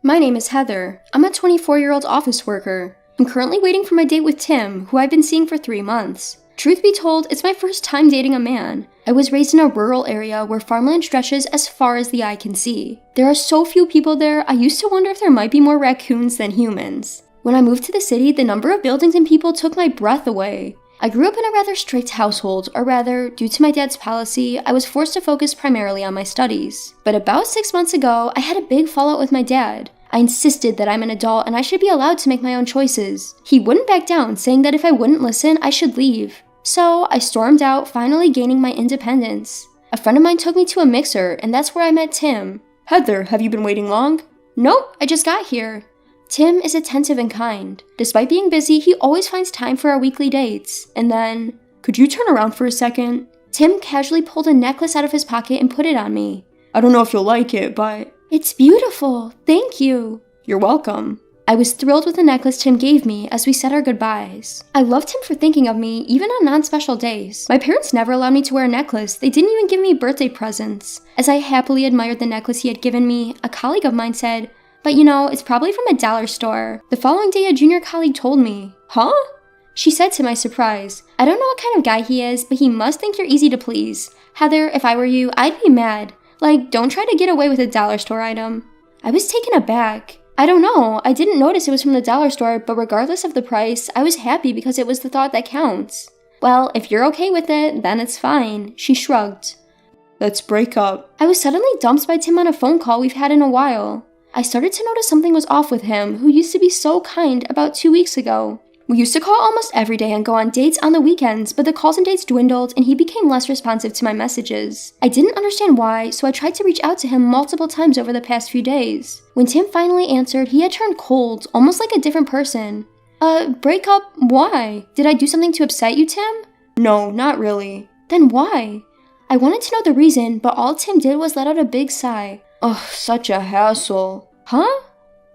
My name is Heather. I'm a 24-year-old office worker. I'm currently waiting for my date with Tim, who I've been seeing for 3 months. Truth be told, it's my first time dating a man. I was raised in a rural area where farmland stretches as far as the eye can see. There are so few people there, I used to wonder if there might be more raccoons than humans. When I moved to the city, the number of buildings and people took my breath away. I grew up in a rather strict household, or rather, due to my dad's policy, I was forced to focus primarily on my studies. But about 6 months ago, I had a big fallout with my dad. I insisted that I'm an adult and I should be allowed to make my own choices. He wouldn't back down, saying that if I wouldn't listen, I should leave. So, I stormed out, finally gaining my independence. A friend of mine took me to a mixer, and that's where I met Tim. Heather, have you been waiting long? Nope, I just got here. Tim is attentive and kind. Despite being busy, he always finds time for our weekly dates. And then, could you turn around for a second? Tim casually pulled a necklace out of his pocket and put it on me. I don't know if you'll like it, but... It's beautiful. Thank you. You're welcome. I was thrilled with the necklace Tim gave me as we said our goodbyes. I loved him for thinking of me, even on non-special days. My parents never allowed me to wear a necklace. They didn't even give me birthday presents. As I happily admired the necklace he had given me, a colleague of mine said, "But you know, it's probably from a dollar store." The following day, a junior colleague told me. Huh? She said to my surprise, "I don't know what kind of guy he is, but he must think you're easy to please. Heather, if I were you, I'd be mad. Like, don't try to get away with a dollar store item." I was taken aback. I don't know, I didn't notice it was from the dollar store, but regardless of the price, I was happy because it was the thought that counts. "Well, if you're okay with it, then it's fine," she shrugged. Let's break up. I was suddenly dumped by Tim on a phone call we've had in a while. I started to notice something was off with him, who used to be so kind about 2 weeks ago. We used to call almost every day and go on dates on the weekends, but the calls and dates dwindled and he became less responsive to my messages. I didn't understand why, so I tried to reach out to him multiple times over the past few days. When Tim finally answered, he had turned cold, almost like a different person. Break up? Why? Did I do something to upset you, Tim? No, not really. Then why? I wanted to know the reason, but all Tim did was let out a big sigh. Ugh, such a hassle. Huh?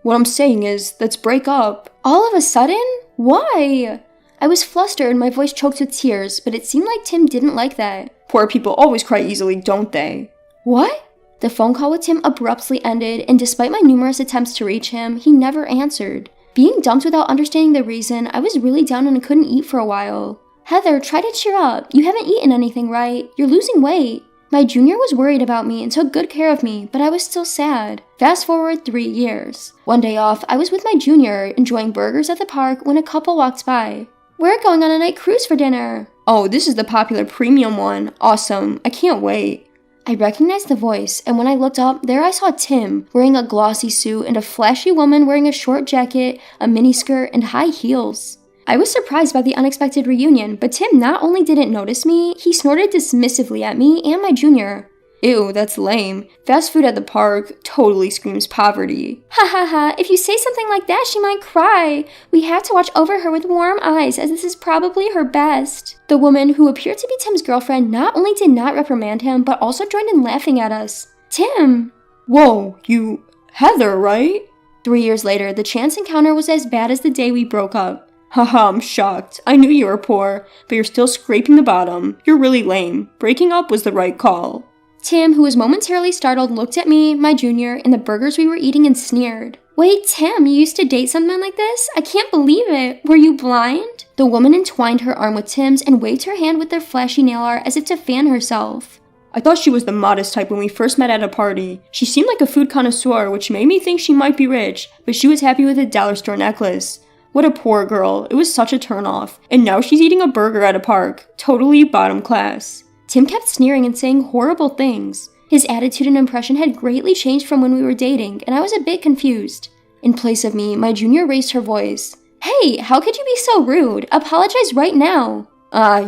What I'm saying is, let's break up. All of a sudden? Why? I was flustered, my voice choked with tears, but it seemed like Tim didn't like that. Poor people always cry easily, don't they? What? The phone call with Tim abruptly ended, and despite my numerous attempts to reach him, he never answered. Being dumped without understanding the reason, I was really down and couldn't eat for a while. "Heather, try to cheer up. You haven't eaten anything, right? You're losing weight." My junior was worried about me and took good care of me, but I was still sad. Fast forward 3 years. One day off, I was with my junior, enjoying burgers at the park when a couple walked by. "We're going on a night cruise for dinner." "Oh, this is the popular premium one. Awesome. I can't wait." I recognized the voice, and when I looked up, there I saw Tim, wearing a glossy suit and a flashy woman wearing a short jacket, a miniskirt, and high heels. I was surprised by the unexpected reunion, but Tim not only didn't notice me, he snorted dismissively at me and my junior. Ew, that's lame. Fast food at the park totally screams poverty. "Ha ha ha, if you say something like that, she might cry. We have to watch over her with warm eyes, as this is probably her best." The woman, who appeared to be Tim's girlfriend, not only did not reprimand him, but also joined in laughing at us. Tim! Whoa, you... Heather, right? 3 years later, the chance encounter was as bad as the day we broke up. Haha, I'm shocked. I knew you were poor, but you're still scraping the bottom. You're really lame. Breaking up was the right call. Tim, who was momentarily startled, looked at me, my junior, and the burgers we were eating and sneered. "Wait, Tim, you used to date someone like this? I can't believe it. Were you blind?" The woman entwined her arm with Tim's and waved her hand with their flashy nail art as if to fan herself. I thought she was the modest type when we first met at a party. She seemed like a food connoisseur, which made me think she might be rich, but she was happy with a dollar store necklace. What a poor girl. It was such a turnoff. And now she's eating a burger at a park. Totally bottom class. Tim kept sneering and saying horrible things. His attitude and impression had greatly changed from when we were dating, and I was a bit confused. In place of me, my junior raised her voice. "Hey, how could you be so rude? Apologize right now."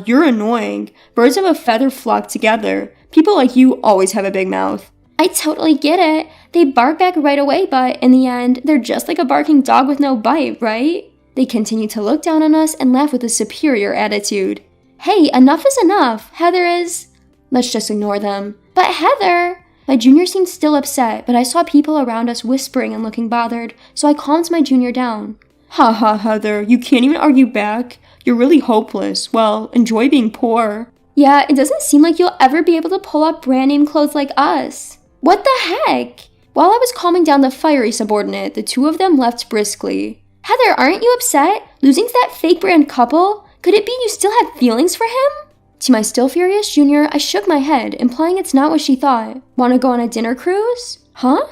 You're annoying. Birds of a feather flock together. People like you always have a big mouth. I totally get it. They bark back right away, but in the end, they're just like a barking dog with no bite, right? They continued to look down on us and laugh with a superior attitude. "Hey, enough is enough. Heather is..." Let's just ignore them. "But Heather..." My junior seemed still upset, but I saw people around us whispering and looking bothered, so I calmed my junior down. Ha ha, Heather, you can't even argue back? You're really hopeless. Well, enjoy being poor. Yeah, it doesn't seem like you'll ever be able to pull off brand name clothes like us. What the heck? While I was calming down the fiery subordinate, the two of them left briskly. Heather, aren't you upset? Losing to that fake brand couple? Could it be you still have feelings for him? To my still furious junior, I shook my head, implying it's not what she thought. Want to go on a dinner cruise? Huh?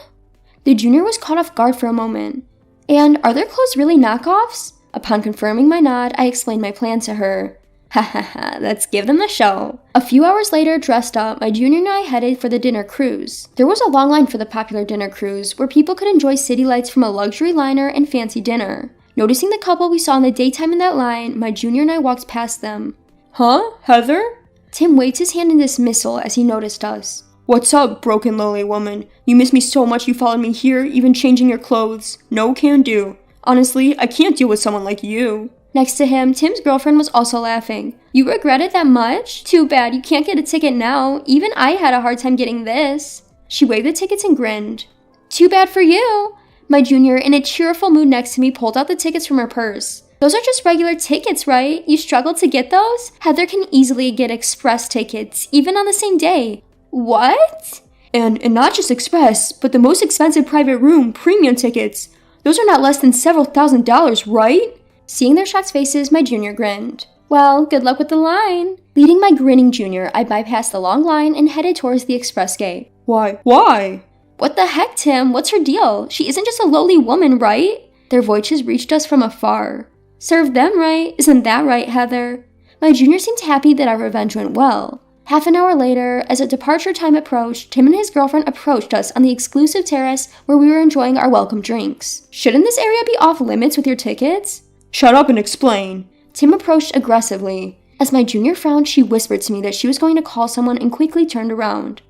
The junior was caught off guard for a moment. And are their clothes really knockoffs? Upon confirming my nod, I explained my plan to her. Ha ha ha, let's give them the show. A few hours later, dressed up, my junior and I headed for the dinner cruise. There was a long line for the popular dinner cruise, where people could enjoy city lights from a luxury liner and fancy dinner. Noticing the couple we saw in the daytime in that line, my junior and I walked past them. Huh? Heather? Tim waved his hand in dismissal as he noticed us. What's up, broken lowly woman? You miss me so much you followed me here, even changing your clothes. No can do. Honestly, I can't deal with someone like you. Next to him, Tim's girlfriend was also laughing. You regret it that much? Too bad, you can't get a ticket now. Even I had a hard time getting this. She waved the tickets and grinned. Too bad for you. My junior, in a cheerful mood next to me, pulled out the tickets from her purse. Those are just regular tickets, right? You struggled to get those? Heather can easily get express tickets, even on the same day. What? And not just express, but the most expensive private room, premium tickets. Those are not less than several $1,000s, right? Seeing their shocked faces, my junior grinned. Well, good luck with the line. Leading my grinning junior, I bypassed the long line and headed towards the express gate. Why? What the heck, Tim? What's her deal? She isn't just a lowly woman, right? Their voices reached us from afar. Serve them right. Isn't that right, Heather? My junior seemed happy that our revenge went well. Half an hour later, as a departure time approached, Tim and his girlfriend approached us on the exclusive terrace where we were enjoying our welcome drinks. Shouldn't this area be off limits with your tickets? Shut up and explain. Tim approached aggressively. As my junior frowned, she whispered to me that she was going to call someone and quickly turned around.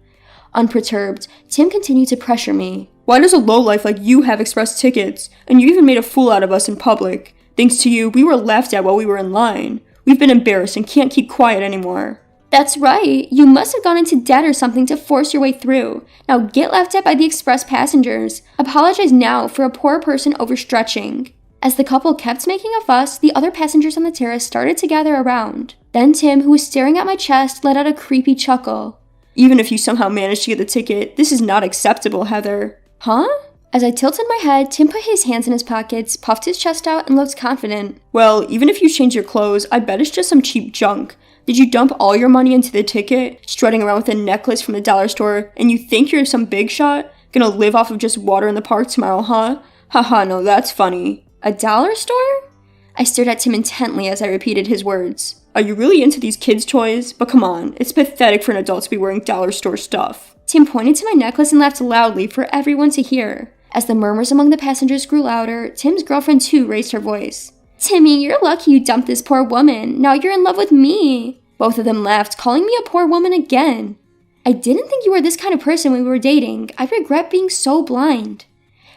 Unperturbed, Tim continued to pressure me. Why does a lowlife like you have express tickets? And you even made a fool out of us in public. Thanks to you, we were laughed at while we were in line. We've been embarrassed and can't keep quiet anymore. That's right. You must have gone into debt or something to force your way through. Now get laughed at by the express passengers. Apologize now for a poor person overstretching. As the couple kept making a fuss, the other passengers on the terrace started to gather around. Then Tim, who was staring at my chest, let out a creepy chuckle. Even if you somehow managed to get the ticket, this is not acceptable, Heather. Huh? As I tilted my head, Tim put his hands in his pockets, puffed his chest out, and looked confident. Well, even if you change your clothes, I bet it's just some cheap junk. Did you dump all your money into the ticket, strutting around with a necklace from the dollar store, and you think you're some big shot? Gonna live off of just water in the park tomorrow, huh? Haha, no, that's funny. A dollar store? I stared at Tim intently as I repeated his words. Are you really into these kids' toys? But come on, it's pathetic for an adult to be wearing dollar store stuff. Tim pointed to my necklace and laughed loudly for everyone to hear. As the murmurs among the passengers grew louder, Tim's girlfriend too raised her voice. Timmy, you're lucky you dumped this poor woman. Now you're in love with me. Both of them laughed, calling me a poor woman again. I didn't think you were this kind of person when we were dating. I regret being so blind.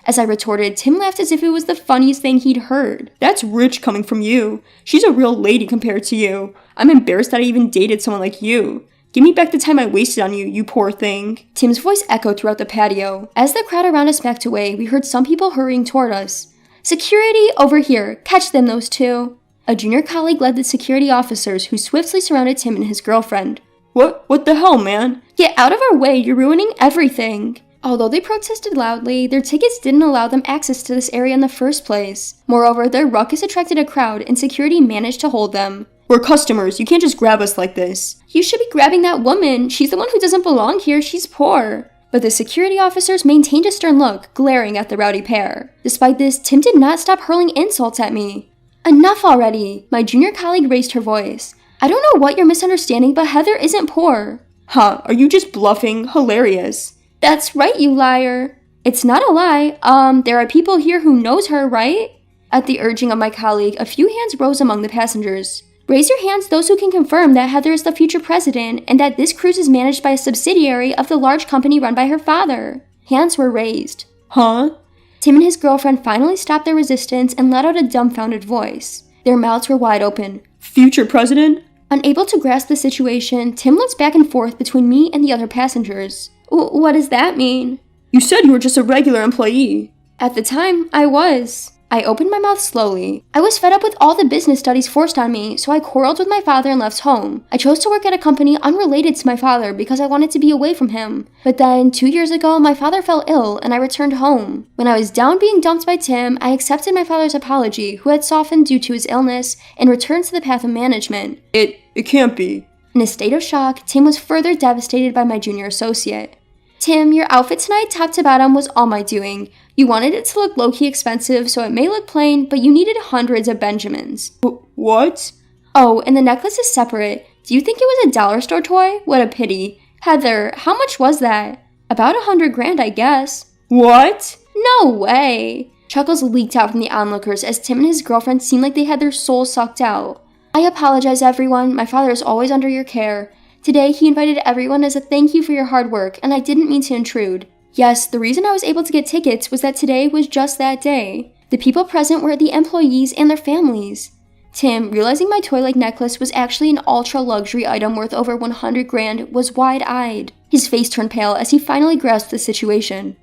As I retorted, Tim laughed as if it was the funniest thing he'd heard. That's rich coming from you. She's a real lady compared to you. I'm embarrassed that I even dated someone like you. Give me back the time I wasted on you, you poor thing. Tim's voice echoed throughout the patio. As the crowd around us backed away, we heard some people hurrying toward us. Security, over here. Catch them, those two. A junior colleague led the security officers who swiftly surrounded Tim and his girlfriend. What the hell, man? Get out of our way, you're ruining everything. Although they protested loudly, their tickets didn't allow them access to this area in the first place. Moreover, their ruckus attracted a crowd and security managed to hold them. We're customers, you can't just grab us like this. You should be grabbing that woman. She's the one who doesn't belong here, she's poor. But the security officers maintained a stern look, glaring at the rowdy pair. Despite this, Tim did not stop hurling insults at me. Enough already! My junior colleague raised her voice. I don't know what you're misunderstanding, but Heather isn't poor. Huh, are you just bluffing? Hilarious. That's right, you liar. It's not a lie. There are people here who knows her, right? At the urging of my colleague, a few hands rose among the passengers. Raise your hands those who can confirm that Heather is the future president and that this cruise is managed by a subsidiary of the large company run by her father. Hands were raised. Huh? Tim and his girlfriend finally stopped their resistance and let out a dumbfounded voice. Their mouths were wide open. Future president? Unable to grasp the situation, Tim looked back and forth between me and the other passengers. What does that mean? You said you were just a regular employee. At the time, I was. I opened my mouth slowly. I was fed up with all the business studies forced on me, so I quarreled with my father and left home. I chose to work at a company unrelated to my father because I wanted to be away from him. But then, 2 years ago, my father fell ill and I returned home. When I was down being dumped by Tim, I accepted my father's apology, who had softened due to his illness, and returned to the path of management. It can't be. In a state of shock, Tim was further devastated by my junior associate. Tim, your outfit tonight, top to bottom, was all my doing. You wanted it to look low-key expensive, so it may look plain, but you needed hundreds of Benjamins. What? Oh, and the necklace is separate. Do you think it was a dollar store toy? What a pity. Heather, how much was that? About $100,000, I guess. What? No way. Chuckles leaked out from the onlookers as Tim and his girlfriend seemed like they had their souls sucked out. I apologize, everyone. My father is always under your care. Today, he invited everyone as a thank you for your hard work, and I didn't mean to intrude. Yes, the reason I was able to get tickets was that today was just that day. The people present were the employees and their families. Tim, realizing my toy-like necklace was actually an ultra-luxury item worth over $100,000, was wide-eyed. His face turned pale as he finally grasped the situation.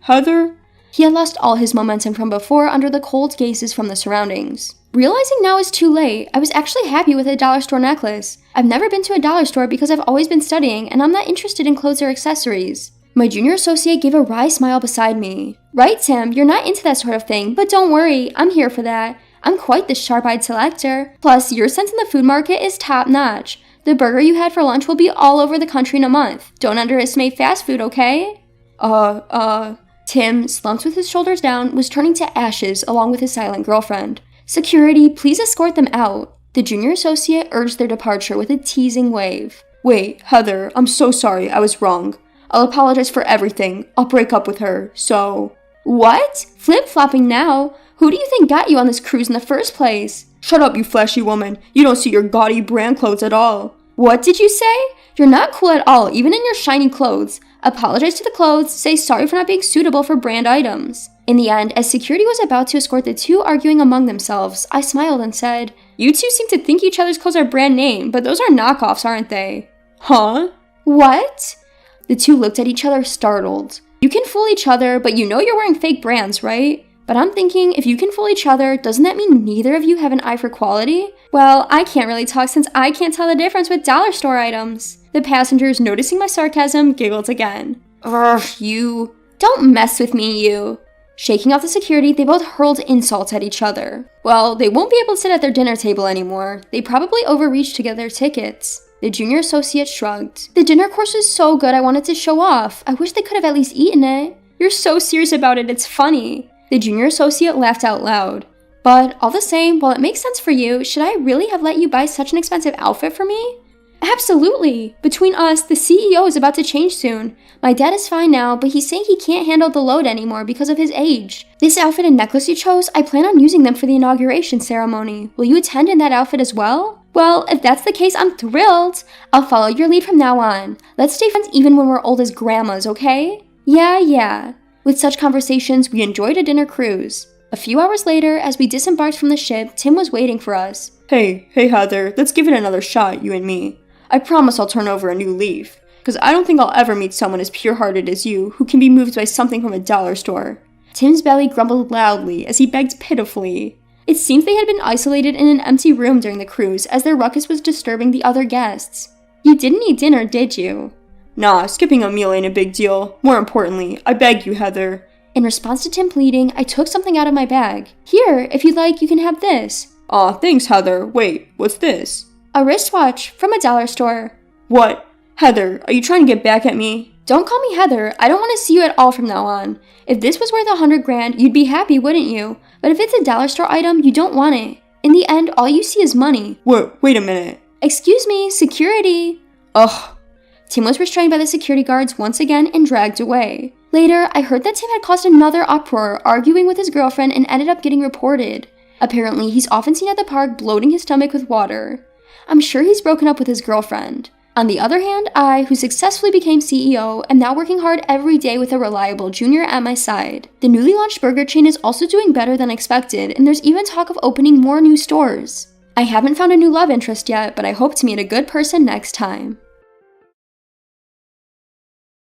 Heather? He had lost all his momentum from before under the cold gazes from the surroundings. Realizing now is too late, I was actually happy with a dollar store necklace. I've never been to a dollar store because I've always been studying, and I'm not interested in clothes or accessories. My junior associate gave a wry smile beside me. Right, Tim, you're not into that sort of thing, but don't worry, I'm here for that. I'm quite the sharp-eyed selector. Plus, your sense in the food market is top-notch. The burger you had for lunch will be all over the country in a month. Don't underestimate fast food, okay? Tim, slumped with his shoulders down, was turning to ashes along with his silent girlfriend. Security, please escort them out. The junior associate urged their departure with a teasing wave. Wait, Heather, I'm so sorry, I was wrong. I'll apologize for everything. I'll break up with her, so... What? Flip-flopping now? Who do you think got you on this cruise in the first place? Shut up, you flashy woman. You don't see your gaudy brand clothes at all. What did you say? You're not cool at all, even in your shiny clothes. Apologize to the clothes, say sorry for not being suitable for brand items. In the end, as security was about to escort the two arguing among themselves, I smiled and said, You two seem to think each other's clothes are brand name, but those are knockoffs, aren't they? Huh? What? The two looked at each other startled. You can fool each other, but you know you're wearing fake brands, right? But I'm thinking, if you can fool each other, doesn't that mean neither of you have an eye for quality? Well, I can't really talk since I can't tell the difference with dollar store items. The passengers, noticing my sarcasm, giggled again. Urgh, you. Don't mess with me, you. Shaking off the security, they both hurled insults at each other. Well, they won't be able to sit at their dinner table anymore. They probably overreached to get their tickets. The junior associate shrugged. The dinner course was so good I wanted to show off. I wish they could have at least eaten it. You're so serious about it, it's funny. The junior associate laughed out loud. But all the same, while it makes sense for you, should I really have let you buy such an expensive outfit for me? Absolutely! Between us, the CEO is about to change soon. My dad is fine now, but he's saying he can't handle the load anymore because of his age. This outfit and necklace you chose, I plan on using them for the inauguration ceremony. Will you attend in that outfit as well? Well, if that's the case, I'm thrilled. I'll follow your lead from now on. Let's stay friends even when we're old as grandmas, okay? Yeah. With such conversations, we enjoyed a dinner cruise. A few hours later, as we disembarked from the ship, Tim was waiting for us. Hey Heather, let's give it another shot, you and me. I promise I'll turn over a new leaf. Because I don't think I'll ever meet someone as pure-hearted as you who can be moved by something from a dollar store. Tim's belly grumbled loudly as he begged pitifully. It seems they had been isolated in an empty room during the cruise as their ruckus was disturbing the other guests. You didn't eat dinner, did you? Nah, skipping a meal ain't a big deal. More importantly, I beg you, Heather. In response to Tim pleading, I took something out of my bag. Here, if you'd like, you can have this. Aw, thanks, Heather. Wait, what's this? A wristwatch from a dollar store. What? Heather, are you trying to get back at me? Don't call me Heather. I don't want to see you at all from now on. If this was worth $100,000, you'd be happy, wouldn't you? But if it's a dollar store item, you don't want it. In the end, all you see is money. Wait a minute. Excuse me, security. Ugh. Tim was restrained by the security guards once again and dragged away. Later, I heard that Tim had caused another uproar, arguing with his girlfriend, and ended up getting reported. Apparently, he's often seen at the park bloating his stomach with water. I'm sure he's broken up with his girlfriend. On the other hand, I, who successfully became CEO, am now working hard every day with a reliable junior at my side. The newly launched burger chain is also doing better than expected, and there's even talk of opening more new stores. I haven't found a new love interest yet, but I hope to meet a good person next time.